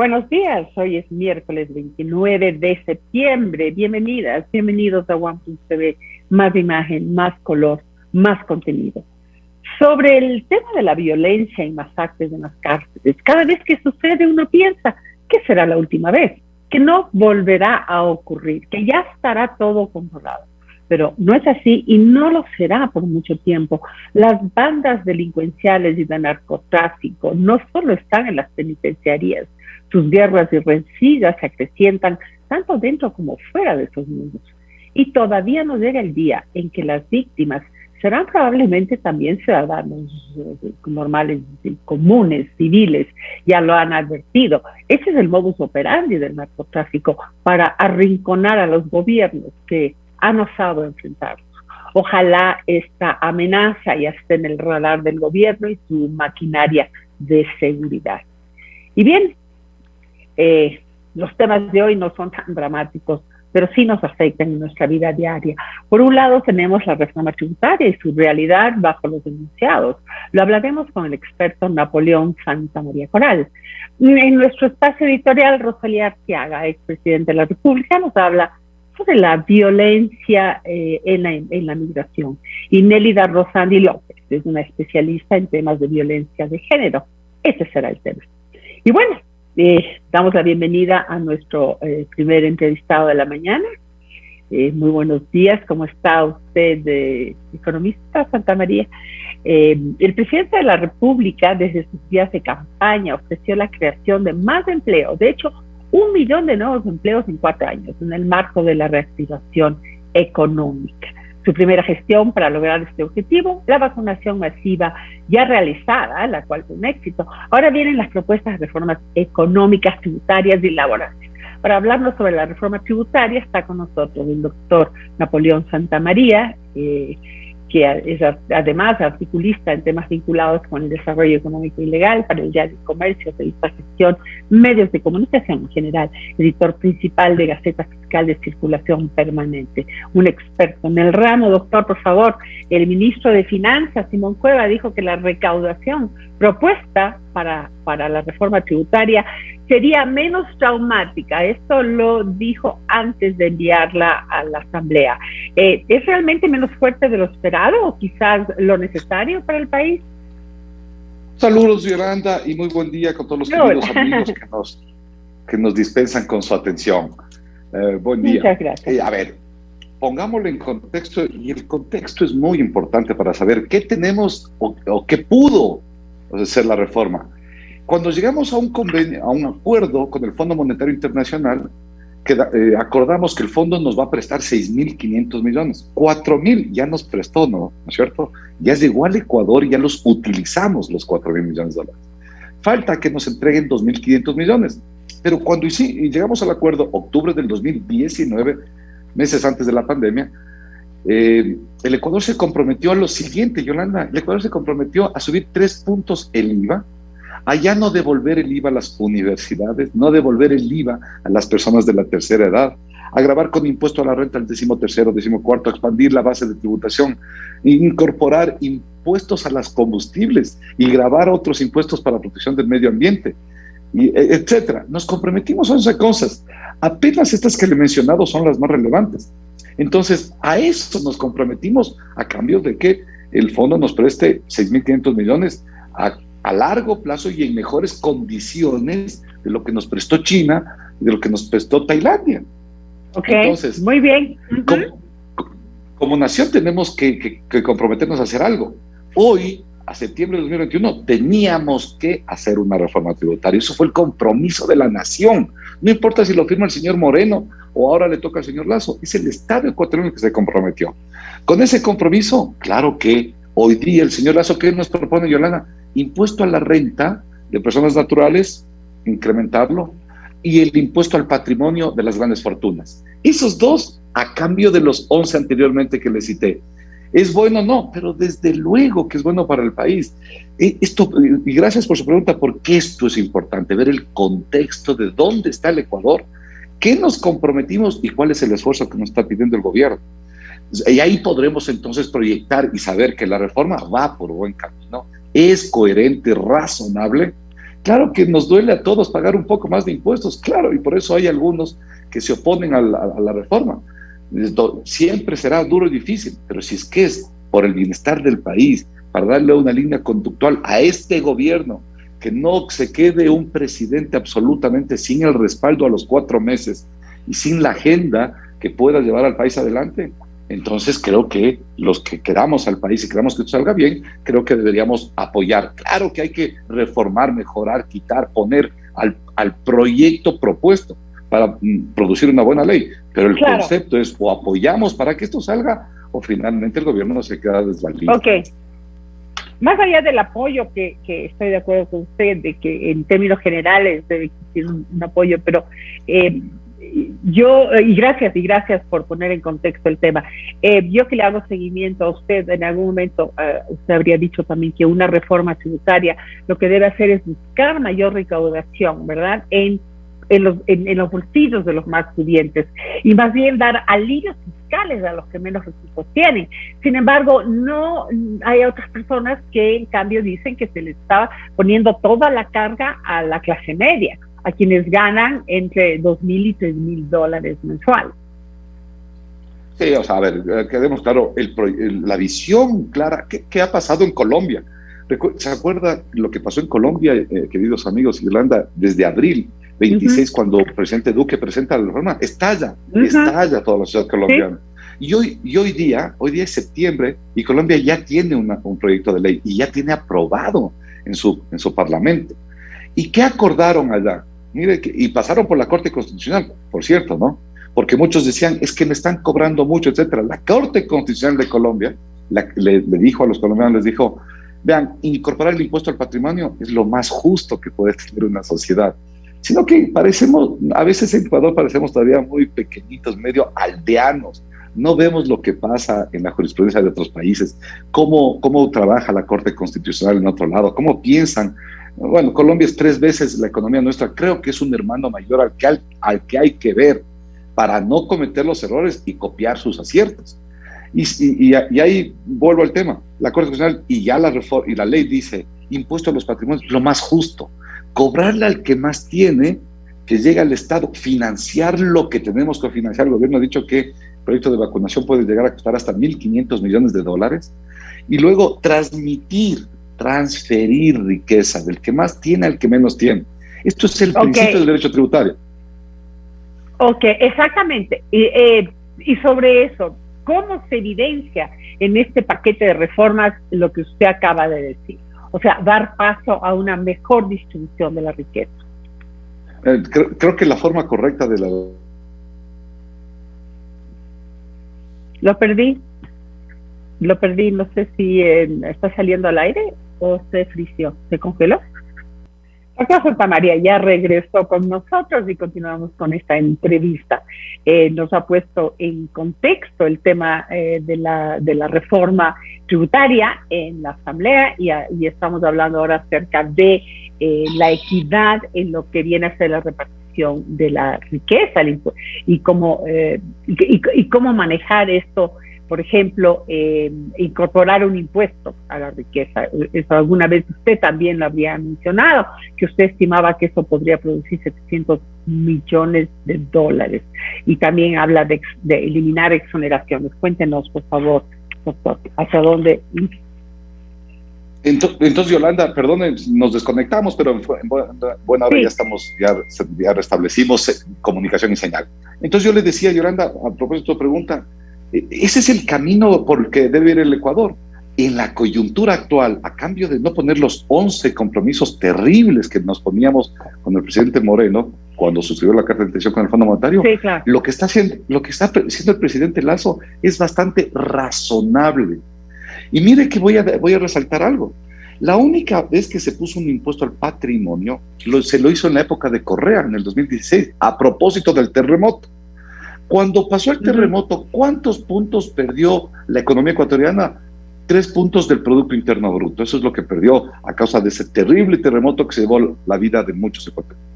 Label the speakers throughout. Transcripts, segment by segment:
Speaker 1: Buenos días, hoy es miércoles 29 de septiembre. Bienvenidas, bienvenidos a One.tv. Más imagen, más color, más contenido. Sobre el tema de la violencia y masacres en las cárceles, cada vez que sucede uno piensa que será la última vez, que no volverá a ocurrir, que ya estará todo controlado. Pero no es así y no lo será por mucho tiempo. Las bandas delincuenciales y de narcotráfico no solo están en las penitenciarías, sus guerras y rencillas se acrecientan tanto dentro como fuera de esos mundos. Y todavía no llega el día en que las víctimas serán probablemente también ciudadanos normales, comunes, civiles, ya lo han advertido. Ese es el modus operandi del narcotráfico para arrinconar a los gobiernos que han osado enfrentarlos. Ojalá esta amenaza ya esté en el radar del gobierno y su maquinaria de seguridad. Y bien, los temas de hoy no son tan dramáticos, pero sí nos afectan en nuestra vida diaria. Por un lado tenemos la reforma tributaria y su realidad bajo los enunciados. Lo hablaremos con el experto Napoleón Santamaría Coral. En nuestro espacio editorial, Rosalía Arteaga, expresidente de la República, nos habla sobre la violencia en la migración. Y Nélida Rosandi López es una especialista en temas de violencia de género. Ese será el tema. Y bueno, damos la bienvenida a nuestro primer entrevistado de la mañana. Muy buenos días, ¿cómo está usted, economista Santamaría? El presidente de la República, desde sus días de campaña, ofreció la creación de más empleo, de hecho, 1 millón de nuevos empleos en 4 años, en el marco de la reactivación económica. Su primera gestión para lograr este objetivo, la vacunación masiva ya realizada, la cual fue un éxito. Ahora vienen las propuestas de reformas económicas, tributarias y laborales. Para hablarnos sobre la reforma tributaria está con nosotros el doctor Napoleón Santamaría, que es además articulista en temas vinculados con el desarrollo económico y legal para el Diario Comercio, Revista Gestión, medios de comunicación en general, editor principal de Gaceta Fiscal de Circulación Permanente, un experto en el ramo. Doctor, por favor, el ministro de Finanzas, Simón Cueva, dijo que la recaudación propuesta para la reforma tributaria sería menos traumática. Esto lo dijo antes de enviarla a la Asamblea. ¿Es realmente menos fuerte de lo esperado o quizás lo necesario para el país?
Speaker 2: Saludos, Yolanda, y muy buen día con todos los queridos amigos que nos dispensan con su atención. Buen día.
Speaker 1: Muchas gracias.
Speaker 2: A ver, pongámoslo en contexto, y el contexto es muy importante para saber qué tenemos o qué pudo ser la reforma. Cuando llegamos a un convenio, a un acuerdo con el Fondo Monetario Internacional, acordamos que el fondo nos va a prestar 6.500 millones. 4.000 ya nos prestó, ¿no es cierto? Ya llegó al Ecuador y ya los utilizamos, los 4.000 millones de dólares. Falta que nos entreguen 2.500 millones. Pero cuando llegamos al acuerdo, octubre del 2019, meses antes de la pandemia, el Ecuador se comprometió a lo siguiente, Yolanda. El Ecuador se comprometió a subir 3 puntos el IVA, a ya no devolver el IVA a las universidades, no devolver el IVA a las personas de la tercera edad, a gravar con impuesto a la renta el 13º, 14º, a expandir la base de tributación, incorporar impuestos a las combustibles y gravar otros impuestos para la protección del medio ambiente, etcétera. Nos comprometimos a 11 cosas. Apenas estas que le he mencionado son las más relevantes. Entonces, a eso nos comprometimos a cambio de que el fondo nos preste 6.500 millones a largo plazo y en mejores condiciones de lo que nos prestó China y de lo que nos prestó Tailandia.
Speaker 1: Ok, entonces, muy bien.
Speaker 2: Como nación tenemos que comprometernos a hacer algo. Hoy, a septiembre de 2021, teníamos que hacer una reforma tributaria. Eso fue el compromiso de la nación. No importa si lo firma el señor Moreno o ahora le toca al señor Lasso, es el Estado ecuatoriano que se comprometió. Con ese compromiso, claro que hoy día el señor Lasso, ¿qué nos propone, Yolanda? Impuesto a la renta de personas naturales, incrementarlo, y el impuesto al patrimonio de las grandes fortunas. Esos dos a cambio de los 11 anteriormente que le cité. ¿Es bueno? No, pero desde luego que es bueno para el país. Y gracias por su pregunta, porque esto es importante, ver el contexto de dónde está el Ecuador, qué nos comprometimos y cuál es el esfuerzo que nos está pidiendo el gobierno. Y ahí podremos entonces proyectar y saber que la reforma va por buen camino, es coherente, razonable Claro que nos duele a todos pagar un poco más de impuestos, claro, y por eso hay algunos que se oponen a la reforma. Esto siempre será duro y difícil, pero si es que es por el bienestar del país, para darle una línea conductual a este gobierno, que no se quede un presidente absolutamente sin el respaldo a los 4 meses y sin la agenda que pueda llevar al país adelante, entonces creo que los que queramos al país y queramos que esto salga bien, creo que deberíamos apoyar. Claro que hay que reformar, mejorar, quitar, poner al proyecto propuesto para producir una buena ley, pero el concepto es o apoyamos para que esto salga o finalmente el gobierno se queda desvalido.
Speaker 1: Ok. Más allá del apoyo, que estoy de acuerdo con usted, de que en términos generales debe existir un apoyo, pero y gracias por poner en contexto el tema. Yo que le hago seguimiento a usted, en algún momento usted habría dicho también que una reforma tributaria lo que debe hacer es buscar mayor recaudación, ¿verdad?, en los bolsillos de los más pudientes y más bien dar alivios fiscales a los que menos recursos tienen. Sin embargo, no hay otras personas que en cambio dicen que se les está poniendo toda la carga a la clase media, a quienes ganan entre $2,000 y $3,000 mensuales.
Speaker 2: Sí, o sea, a ver, quedemos claro, la visión clara, ¿qué ha pasado en Colombia? ¿Se acuerda lo que pasó en Colombia, queridos amigos, Yolanda, desde abril 26, cuando el presidente Duque presenta la reforma? Estalla toda la sociedad colombiana. ¿Sí? Y hoy día es septiembre y Colombia ya tiene un proyecto de ley y ya tiene aprobado en su parlamento. ¿Y qué acordaron allá? Mire, y pasaron por la Corte Constitucional, por cierto, ¿no? Porque muchos decían, es que me están cobrando mucho, etcétera. La Corte Constitucional de Colombia le dijo a los colombianos, les dijo, vean, incorporar el impuesto al patrimonio es lo más justo que puede tener una sociedad. Sino que a veces en Ecuador parecemos todavía muy pequeñitos, medio aldeanos. No vemos lo que pasa en la jurisprudencia de otros países, cómo trabaja la Corte Constitucional en otro lado, cómo piensan. Bueno, Colombia es 3 veces la economía nuestra, creo que es un hermano mayor al que hay que ver para no cometer los errores y copiar sus aciertos. Y ahí vuelvo al tema, la Corte Constitucional y la ley dice, impuesto a los patrimonios, lo más justo, cobrarle al que más tiene, que llega al Estado, financiar lo que tenemos que financiar. El gobierno ha dicho que el proyecto de vacunación puede llegar a costar hasta $1,500 millones, y luego transferir riqueza del que más tiene al que menos tiene. Esto es el principio del derecho tributario.
Speaker 1: Ok, exactamente. Y sobre eso, ¿cómo se evidencia en este paquete de reformas lo que usted acaba de decir? O sea, dar paso a una mejor distribución de la riqueza.
Speaker 2: Creo que la forma correcta de la...
Speaker 1: Lo perdí, no sé si está saliendo al aire o se frició, se congeló. Acá Santa María ya regresó con nosotros y continuamos con esta entrevista. Nos ha puesto en contexto el tema de la reforma tributaria en la Asamblea y estamos hablando ahora acerca de la equidad en lo que viene a ser la repartición de la riqueza y cómo manejar esto. Por ejemplo, incorporar un impuesto a la riqueza. Eso alguna vez usted también lo había mencionado, que usted estimaba que eso podría producir $700 millones. Y también habla de eliminar exoneraciones. Cuéntenos, por favor, doctor, ¿hacia dónde?
Speaker 2: Entonces, Yolanda, perdón, nos desconectamos, pero en buena hora ya restablecimos comunicación y señal. Entonces yo le decía, Yolanda, a propósito de tu pregunta, ese es el camino por el que debe ir el Ecuador. En la coyuntura actual, a cambio de no poner los 11 compromisos terribles que nos poníamos con el presidente Moreno cuando suscribió la carta de intención con el Fondo Monetario, sí, claro, lo que está haciendo el presidente Lasso es bastante razonable. Y mire que voy a resaltar algo. La única vez que se puso un impuesto al patrimonio, se lo hizo en la época de Correa, en el 2016, a propósito del terremoto. Cuando pasó el terremoto, ¿cuántos puntos perdió la economía ecuatoriana? 3 puntos del Producto Interno Bruto. Eso es lo que perdió a causa de ese terrible terremoto que se llevó la vida de muchos ecuatorianos.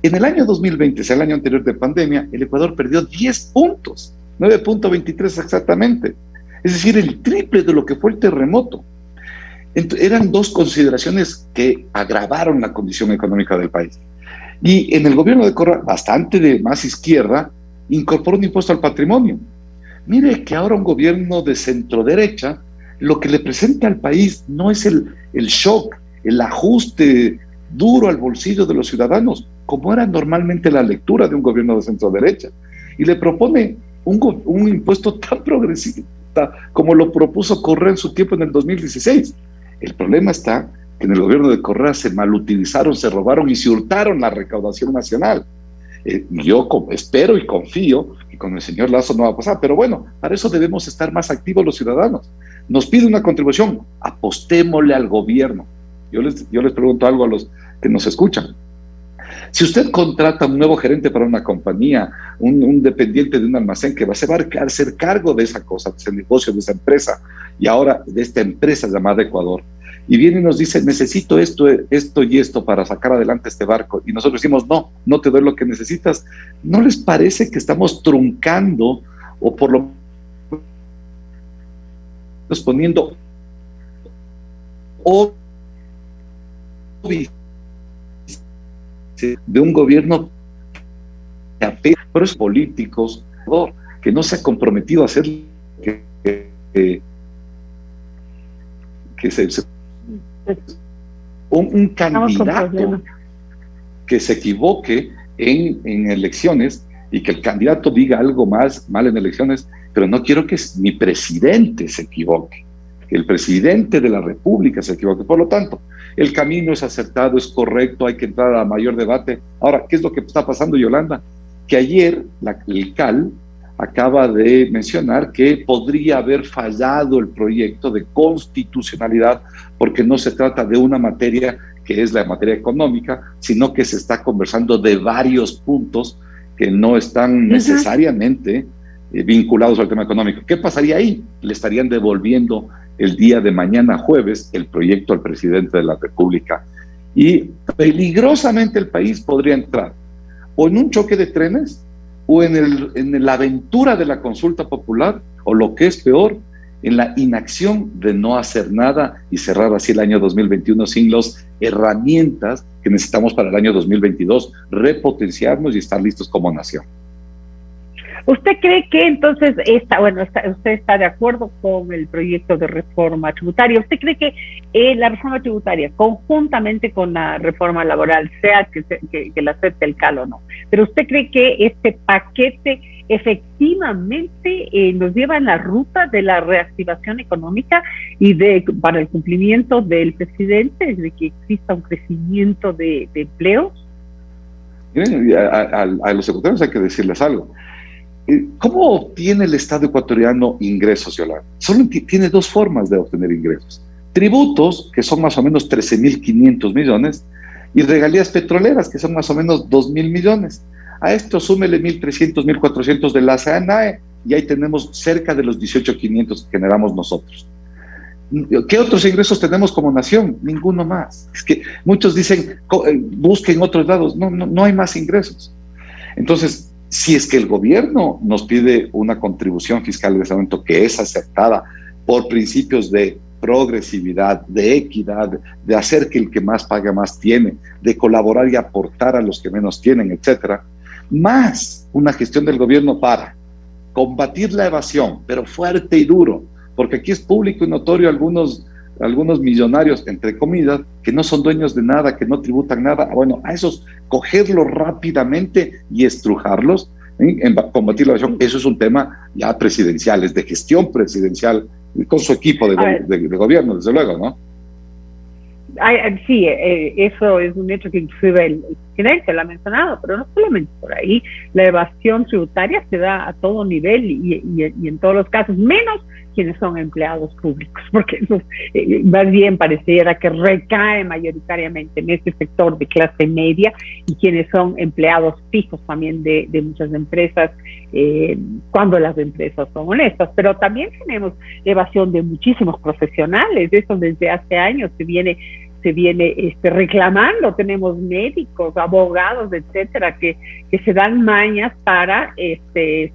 Speaker 2: En el año 2020, el año anterior de pandemia, el Ecuador perdió 10 puntos, 9.23 exactamente. Es decir, el triple de lo que fue el terremoto. Eran dos consideraciones que agravaron la condición económica del país. Y en el gobierno de Correa, bastante de más izquierda, incorporó un impuesto al patrimonio. Mire que ahora un gobierno de centro derecha, lo que le presenta al país no es el shock, el ajuste duro al bolsillo de los ciudadanos, como era normalmente la lectura de un gobierno de centro derecha, y le propone un impuesto tan progresista como lo propuso Correa en su tiempo en el 2016. El problema está que en el gobierno de Correa se malutilizaron, se robaron y se hurtaron la recaudación nacional. Yo espero y confío que con el señor Lazo no va a pasar, pero bueno, para eso debemos estar más activos los ciudadanos. Nos pide una contribución, apostémosle al gobierno. Yo les pregunto algo a los que nos escuchan. Si usted contrata un nuevo gerente para una compañía, un dependiente de un almacén que va a hacer cargo de esa cosa, de ese negocio, de esa empresa, y ahora de esta empresa llamada Ecuador, y viene y nos dice, necesito esto, esto y esto para sacar adelante este barco, y nosotros decimos, no, no te doy lo que necesitas, ¿no les parece que estamos truncando o por lo menos poniendo de un gobierno que apela a los políticos que no se ha comprometido a hacer un candidato que se equivoque en elecciones y que el candidato diga algo más mal en elecciones, pero no quiero que mi presidente se equivoque, que el presidente de la República se equivoque. Por lo tanto, el camino es acertado, es correcto, hay que entrar a mayor debate. Ahora, ¿qué es lo que está pasando, Yolanda? Que ayer el CAL acaba de mencionar que podría haber fallado el proyecto de constitucionalidad porque no se trata de una materia que es la materia económica, sino que se está conversando de varios puntos que no están necesariamente vinculados al tema económico. ¿Qué pasaría ahí? Le estarían devolviendo el día de mañana, jueves, el proyecto al presidente de la República. Y peligrosamente el país podría entrar o en un choque de trenes o en la aventura de la consulta popular, o lo que es peor, en la inacción de no hacer nada y cerrar así el año 2021 sin las herramientas que necesitamos para el año 2022, repotenciarnos y estar listos como nación.
Speaker 1: ¿Usted cree que entonces usted está de acuerdo con el proyecto de reforma tributaria? ¿Usted cree que la reforma tributaria, conjuntamente con la reforma laboral, sea que la acepte el CAL o no, pero usted cree que este paquete efectivamente nos lleva en la ruta de la reactivación económica y para el cumplimiento del presidente, de que exista un crecimiento de empleos?
Speaker 2: Miren, a los secretarios hay que decirles algo. ¿Cómo obtiene el Estado ecuatoriano ingresos, Yolanda? Solo tiene dos formas de obtener ingresos. Tributos, que son más o menos 13.500 millones, y regalías petroleras, que son más o menos 2.000 millones. A esto súmele 1.300, 1.400 de la SANAE, y ahí tenemos cerca de los 18.500 que generamos nosotros. ¿Qué otros ingresos tenemos como nación? Ninguno más. Es que muchos dicen, busquen otros lados. No hay más ingresos. Entonces, si es que el gobierno nos pide una contribución fiscal de ese momento que es aceptada por principios de progresividad, de equidad, de hacer que el que más paga más tiene, de colaborar y aportar a los que menos tienen, etcétera, más una gestión del gobierno para combatir la evasión, pero fuerte y duro, porque aquí es público y notorio algunos millonarios, entre comillas, que no son dueños de nada, que no tributan nada. Bueno, a esos cogerlos rápidamente y estrujarlos, en combatir la evasión, eso es un tema ya presidencial, es de gestión presidencial, con su equipo de gobierno, desde luego, ¿no?
Speaker 1: Sí, eso es un hecho que inclusive el presidente lo ha mencionado, pero no solamente por ahí. La evasión tributaria se da a todo nivel y en todos los casos, menos quienes son empleados públicos, porque eso más bien pareciera que recae mayoritariamente en este sector de clase media y quienes son empleados fijos también de muchas empresas, cuando las empresas son honestas. Pero también tenemos evasión de muchísimos profesionales. Eso desde hace años se viene se viene reclamando. Tenemos médicos, abogados, etcétera, que se dan mañas para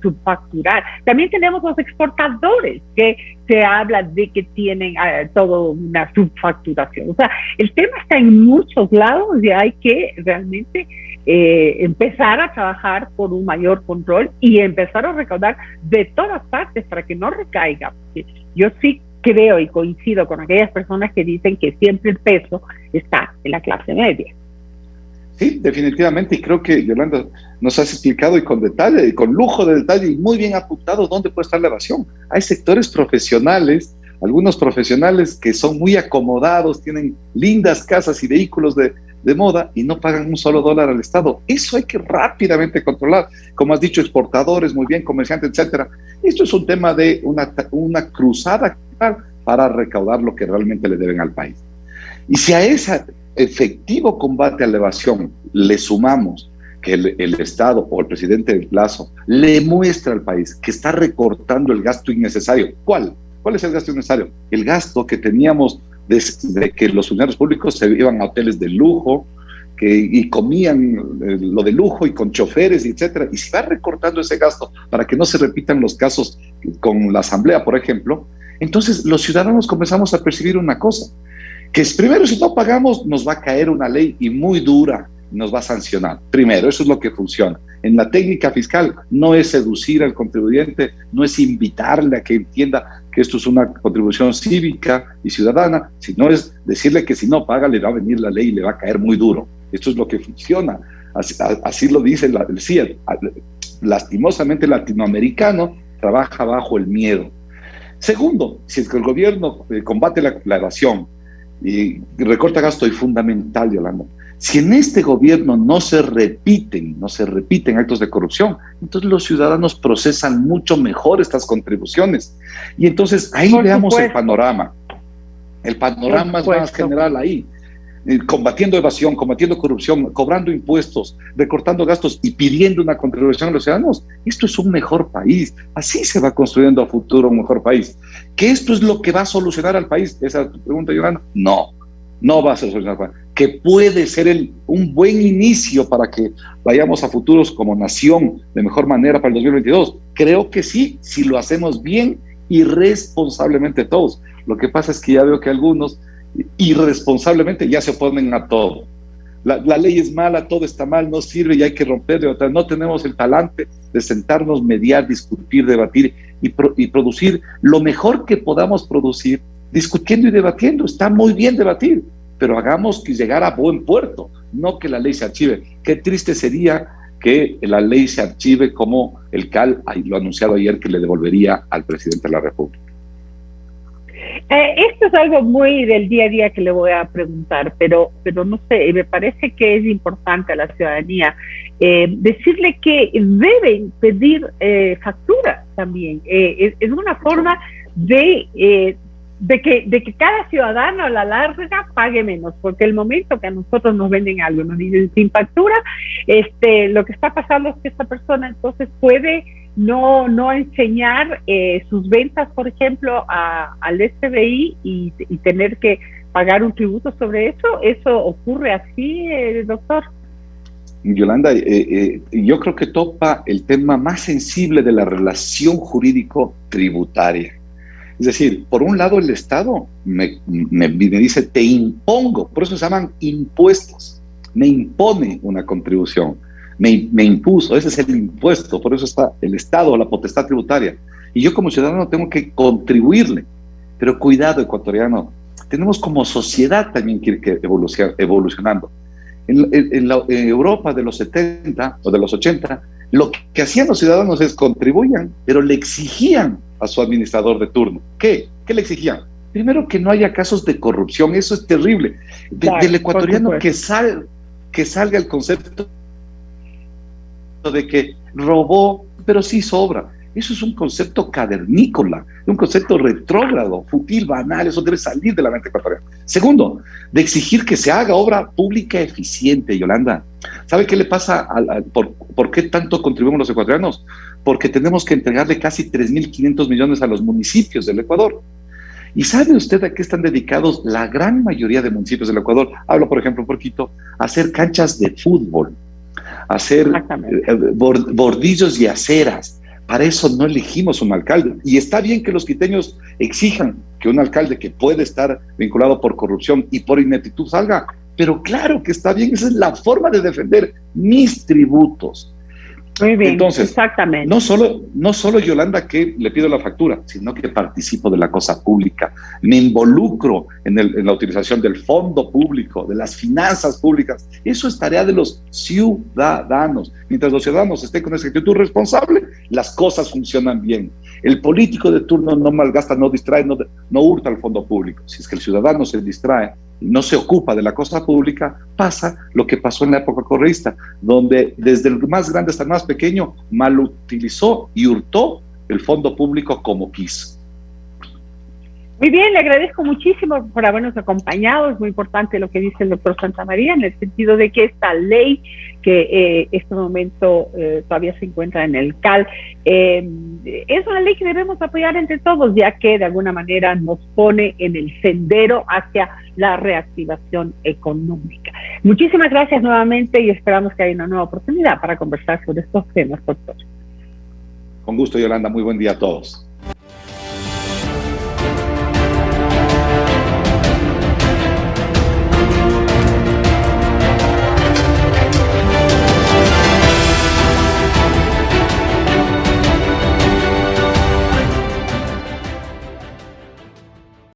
Speaker 1: subfacturar. También tenemos los exportadores, que se habla de que tienen todo una subfacturación. O sea, el tema está en muchos lados y hay que realmente empezar a trabajar por un mayor control y empezar a recaudar de todas partes para que no recaiga. Porque yo sí creo y coincido con aquellas personas que dicen que siempre el peso está en la clase media.
Speaker 2: Sí, definitivamente, y creo que, Yolanda, nos has explicado y con detalle, y con lujo de detalle, y muy bien apuntado dónde puede estar la evasión. Hay sectores profesionales, algunos profesionales que son muy acomodados, tienen lindas casas y vehículos de moda y no pagan un solo dólar al Estado. Eso hay que rápidamente controlar. Como has dicho, exportadores, muy bien, comerciantes, etcétera. Esto es un tema de una cruzada para recaudar lo que realmente le deben al país. Y si a ese efectivo combate a la evasión le sumamos que el Estado o el presidente del plazo le muestra al país que está recortando el gasto innecesario. ¿Cuál es el gasto innecesario? El gasto que teníamos desde que los funcionarios públicos se iban a hoteles de lujo y comían lo de lujo y con choferes, etcétera, y se va recortando ese gasto para que no se repitan los casos con la Asamblea, por ejemplo. Entonces los ciudadanos comenzamos a percibir una cosa, que es, primero, si no pagamos, nos va a caer una ley y muy dura, nos va a sancionar. Primero, eso es lo que funciona. En la técnica fiscal no es seducir al contribuyente, no es invitarle a que entienda que esto es una contribución cívica y ciudadana, sino es decirle que si no paga le va a venir la ley y le va a caer muy duro. Esto es lo que funciona. Así lo dice el CIED. Lastimosamente el latinoamericano trabaja bajo el miedo. Segundo, si es que el gobierno combate la evasión y recorta gasto, y fundamental, Yolanda, si en este gobierno no se repiten actos de corrupción, entonces los ciudadanos procesan mucho mejor estas contribuciones. Y entonces ahí veamos el panorama. El panorama es más general ahí. Combatiendo evasión, combatiendo corrupción, cobrando impuestos, recortando gastos y pidiendo una contribución a los ciudadanos. Esto es un mejor país. Así se va construyendo a futuro un mejor país. ¿Que esto es lo que va a solucionar al país? Esa es tu pregunta, Yolanda. No va a solucionar. Que puede ser un buen inicio para que vayamos a futuros como nación de mejor manera para el 2022. Creo que sí, si lo hacemos bien y responsablemente todos. Lo que pasa es que ya veo que algunos irresponsablemente ya se oponen a todo. La ley es mala, todo está mal, no sirve y hay que romperlo. No tenemos el talante de sentarnos, mediar, discutir, debatir y producir lo mejor que podamos producir, discutiendo y debatiendo. Está muy bien debatir, pero hagamos que llegar a buen puerto, no que la ley se archive. Qué triste sería que la ley se archive como el CAL lo ha anunciado ayer, que le devolvería al presidente de la República.
Speaker 1: Esto es algo muy del día a día que le voy a preguntar, pero no sé, me parece que es importante a la ciudadanía decirle que deben pedir facturas también. Es una forma de que cada ciudadano a la larga pague menos, porque el momento que a nosotros nos venden algo, nos dicen sin factura, lo que está pasando es que esta persona entonces puede no enseñar sus ventas, por ejemplo, al SBI y tener que pagar un tributo sobre eso. ¿Eso ocurre así, doctor?
Speaker 2: Yolanda, yo creo que topa el tema más sensible de la relación jurídico-tributaria. Es decir, por un lado el Estado me dice, te impongo, por eso se llaman impuestos, me impone una contribución. Me impuso, ese es el impuesto, por eso está el Estado, la potestad tributaria. Y yo como ciudadano tengo que contribuirle. Pero cuidado, ecuatoriano, tenemos como sociedad también que ir evolucionando. En Europa de los 70 o de los 80, lo que hacían los ciudadanos es contribuían, pero le exigían a su administrador de turno. ¿Qué le exigían? Primero, que no haya casos de corrupción. Eso es terrible. Del ecuatoriano que salga el concepto de que robó, pero sí sobra. Eso es un concepto cavernícola, un concepto retrógrado, fútil, banal. Eso debe salir de la mente ecuatoriana. Segundo, de exigir que se haga obra pública eficiente, Yolanda. ¿Sabe qué le pasa? ¿Por qué tanto contribuimos los ecuatorianos? Porque tenemos que entregarle casi 3.500 millones a los municipios del Ecuador. ¿Y sabe usted a qué están dedicados la gran mayoría de municipios del Ecuador? Hablo, por ejemplo, un poquito, a hacer canchas de fútbol, a hacer bordillos y aceras. Para eso no elegimos un alcalde. Y está bien que los quiteños exijan que un alcalde que puede estar vinculado por corrupción y por ineptitud salga, pero claro que está bien, esa es la forma de defender mis tributos.
Speaker 1: Muy bien,
Speaker 2: entonces,
Speaker 1: exactamente.
Speaker 2: No solo, Yolanda, que le pido la factura, sino que participo de la cosa pública, me involucro en la utilización del fondo público, de las finanzas públicas. Eso es tarea de los ciudadanos. Mientras los ciudadanos estén con esa actitud responsable, las cosas funcionan bien. El político de turno no malgasta, no distrae, no hurta el fondo público. Si es que el ciudadano se distrae, no se ocupa de la cosa pública, pasa lo que pasó en la época correísta, donde desde el más grande hasta el más pequeño mal utilizó y hurtó el fondo público como quiso.
Speaker 1: Muy bien, le agradezco muchísimo por habernos acompañado. Es muy importante lo que dice el doctor Santamaría, en el sentido de que esta ley, que en este momento todavía se encuentra en el CAL, es una ley que debemos apoyar entre todos, ya que de alguna manera nos pone en el sendero hacia la reactivación económica. Muchísimas gracias nuevamente y esperamos que haya una nueva oportunidad para conversar sobre estos temas, doctor.
Speaker 2: Con gusto, Yolanda. Muy buen día a todos.